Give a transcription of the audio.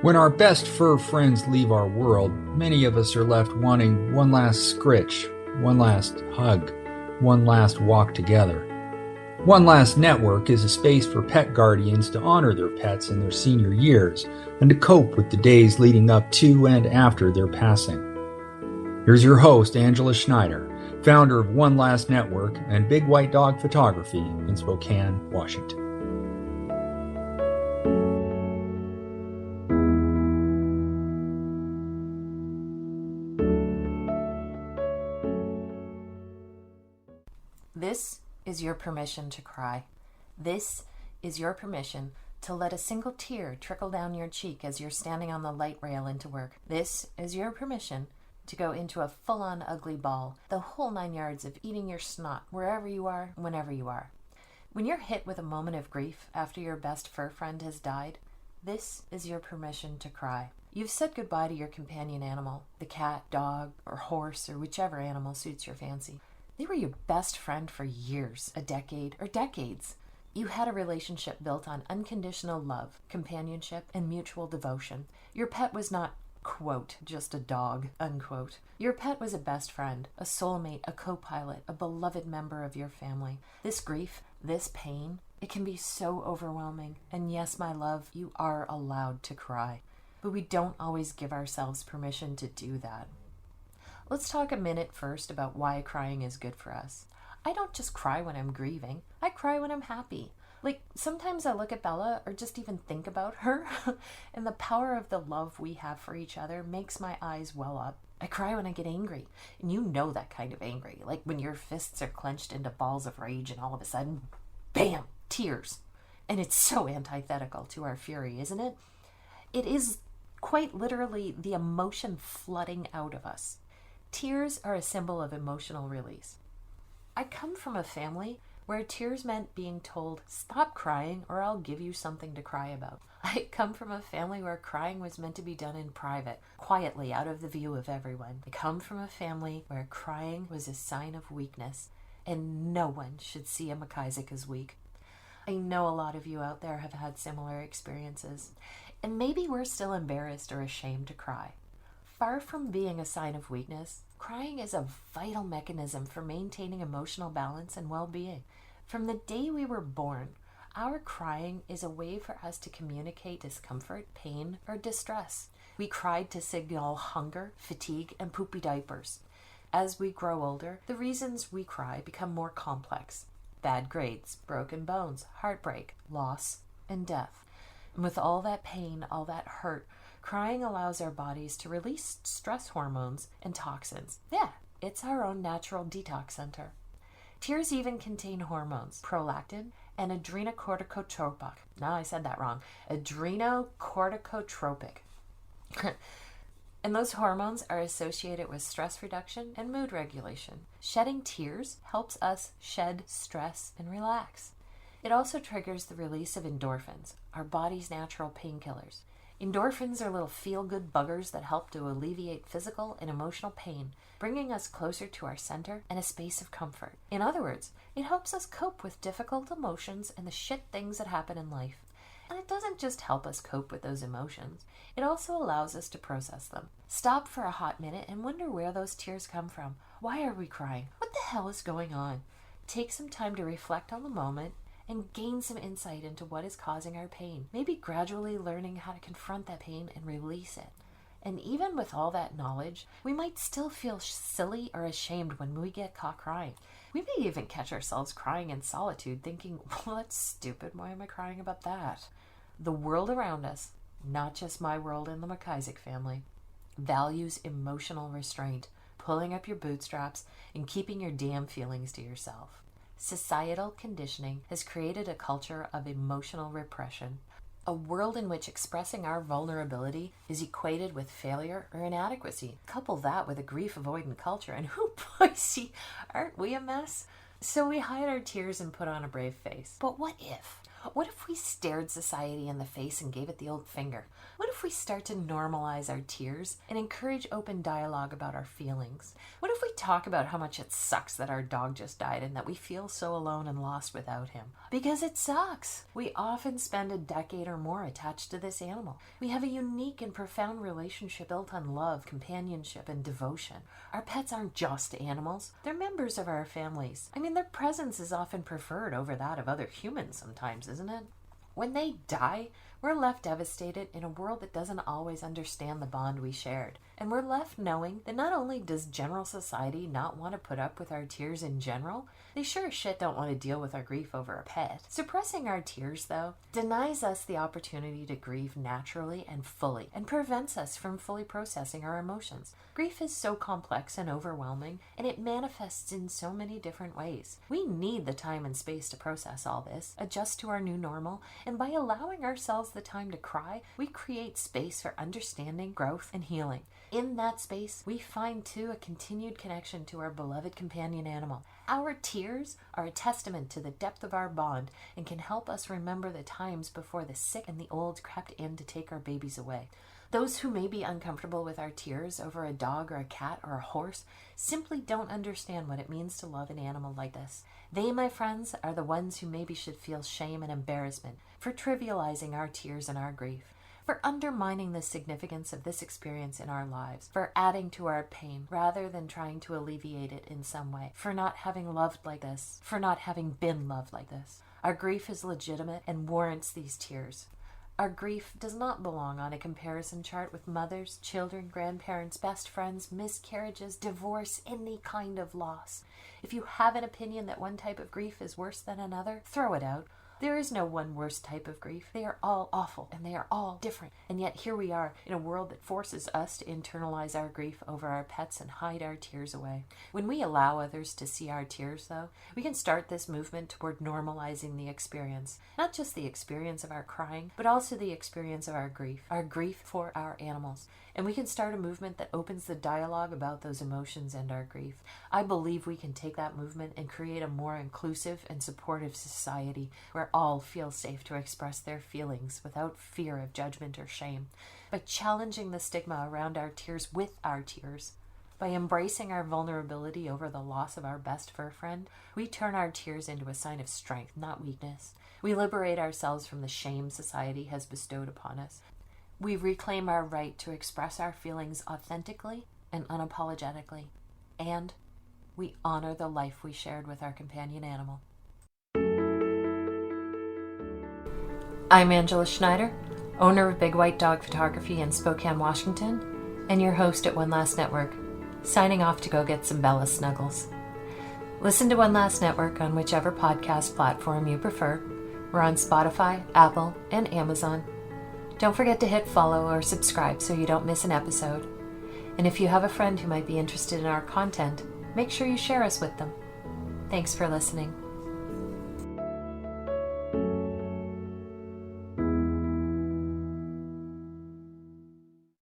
When our best fur friends leave our world, many of us are left wanting one last scritch, one last hug, one last walk together. One Last Network is a space for pet guardians to honor their pets in their senior years and to cope with the days leading up to and after their passing. Here's your host, Angela Schneider, founder of One Last Network and Big White Dog Photography in Spokane, Washington. This is your permission to cry. This is your permission to let a single tear trickle down your cheek as you're standing on the light rail into work. This is your permission to go into a full-on ugly ball, the whole 9 yards of eating your snot wherever you are, whenever you are. When you're hit with a moment of grief after your best fur friend has died, this is your permission to cry. You've said goodbye to your companion animal, the cat, dog, or horse, or whichever animal suits your fancy. They were your best friend for years, a decade, or decades. You had a relationship built on unconditional love, companionship, and mutual devotion. Your pet was not, quote, just a dog, unquote. Your pet was a best friend, a soulmate, a co-pilot, a beloved member of your family. This grief, this pain, it can be so overwhelming. And yes, my love, you are allowed to cry. But we don't always give ourselves permission to do that. Let's talk a minute first about why crying is good for us. I don't just cry when I'm grieving. I cry when I'm happy. Like, sometimes I look at Bella or just even think about her, and the power of the love we have for each other makes my eyes well up. I cry when I get angry, and you know that kind of angry, like when your fists are clenched into balls of rage and all of a sudden, bam, tears. And it's so antithetical to our fury, isn't it? It is quite literally the emotion flooding out of us. Tears are a symbol of emotional release. I come from a family where tears meant being told, stop crying or I'll give you something to cry about. I come from a family where crying was meant to be done in private, quietly, out of the view of everyone. I come from a family where crying was a sign of weakness, and no one should see a McIsaac as weak. I know a lot of you out there have had similar experiences, and maybe we're still embarrassed or ashamed to cry. Far from being a sign of weakness, crying is a vital mechanism for maintaining emotional balance and well-being. From the day we were born, our crying is a way for us to communicate discomfort, pain, or distress. We cried to signal hunger, fatigue, and poopy diapers. As we grow older, the reasons we cry become more complex. Bad grades, broken bones, heartbreak, loss, and death. And with all that pain, all that hurt, crying allows our bodies to release stress hormones and toxins. Yeah, it's our own natural detox center. Tears even contain hormones, prolactin and adrenocorticotropic. Now I said that wrong. Adrenocorticotropic. And those hormones are associated with stress reduction and mood regulation. Shedding tears helps us shed stress and relax. It also triggers the release of endorphins, our body's natural painkillers. Endorphins are little feel-good buggers that help to alleviate physical and emotional pain, bringing us closer to our center and a space of comfort. In other words, it helps us cope with difficult emotions and the shit things that happen in life. And it doesn't just help us cope with those emotions, it also allows us to process them. Stop for a hot minute and wonder where those tears come from. Why are we crying? What the hell is going on? Take some time to reflect on the moment and gain some insight into what is causing our pain. Maybe gradually learning how to confront that pain and release it. And even with all that knowledge, we might still feel silly or ashamed when we get caught crying. We may even catch ourselves crying in solitude, thinking, well, that's stupid. Why am I crying about that? The world around us, not just my world and the McIsaac family, values emotional restraint, pulling up your bootstraps, and keeping your damn feelings to yourself. Societal conditioning has created a culture of emotional repression, a world in which expressing our vulnerability is equated with failure or inadequacy. Couple that with a grief-avoidant culture, and whoo, aren't we a mess? So we hide our tears and put on a brave face. But what if? What if we stared society in the face and gave it the old finger? What if we start to normalize our tears and encourage open dialogue about our feelings? What if we talk about how much it sucks that our dog just died and that we feel so alone and lost without him? Because it sucks. We often spend a decade or more attached to this animal. We have a unique and profound relationship built on love, companionship, and devotion. Our pets aren't just animals. They're members of our families. I mean, their presence is often preferred over that of other humans sometimes, isn't it? When they die, we're left devastated in a world that doesn't always understand the bond we shared. And we're left knowing that not only does general society not want to put up with our tears in general, they sure as shit don't want to deal with our grief over a pet. Suppressing our tears, though, denies us the opportunity to grieve naturally and fully, and prevents us from fully processing our emotions. Grief is so complex and overwhelming, and it manifests in so many different ways. We need the time and space to process all this, adjust to our new normal, and by allowing ourselves the time to cry, we create space for understanding, growth, and healing. In that space, we find too a continued connection to our beloved companion animal. Our tears are a testament to the depth of our bond and can help us remember the times before the sick and the old crept in to take our babies away. Those who may be uncomfortable with our tears over a dog or a cat or a horse simply don't understand what it means to love an animal like this. They, my friends, are the ones who maybe should feel shame and embarrassment for trivializing our tears and our grief, for undermining the significance of this experience in our lives, for adding to our pain rather than trying to alleviate it in some way, for not having loved like this, for not having been loved like this. Our grief is legitimate and warrants these tears. Our grief does not belong on a comparison chart with mothers, children, grandparents, best friends, miscarriages, divorce, any kind of loss. If you have an opinion that one type of grief is worse than another, throw it out. There is no one worse type of grief. They are all awful and they are all different. And yet here we are in a world that forces us to internalize our grief over our pets and hide our tears away. When we allow others to see our tears, though, we can start this movement toward normalizing the experience. Not just the experience of our crying, but also the experience of our grief for our animals. And we can start a movement that opens the dialogue about those emotions and our grief. I believe we can take that movement and create a more inclusive and supportive society where all feel safe to express their feelings without fear of judgment or shame. By challenging the stigma around our tears with our tears, by embracing our vulnerability over the loss of our best fur friend, we turn our tears into a sign of strength, not weakness. We liberate ourselves from the shame society has bestowed upon us. We reclaim our right to express our feelings authentically and unapologetically. And we honor the life we shared with our companion animal. I'm Angela Schneider, owner of Big White Dog Photography in Spokane, Washington, and your host at One Last Network, signing off to go get some Bella snuggles. Listen to One Last Network on whichever podcast platform you prefer. We're on Spotify, Apple, and Amazon. Don't forget to hit follow or subscribe so you don't miss an episode. And if you have a friend who might be interested in our content, make sure you share us with them. Thanks for listening.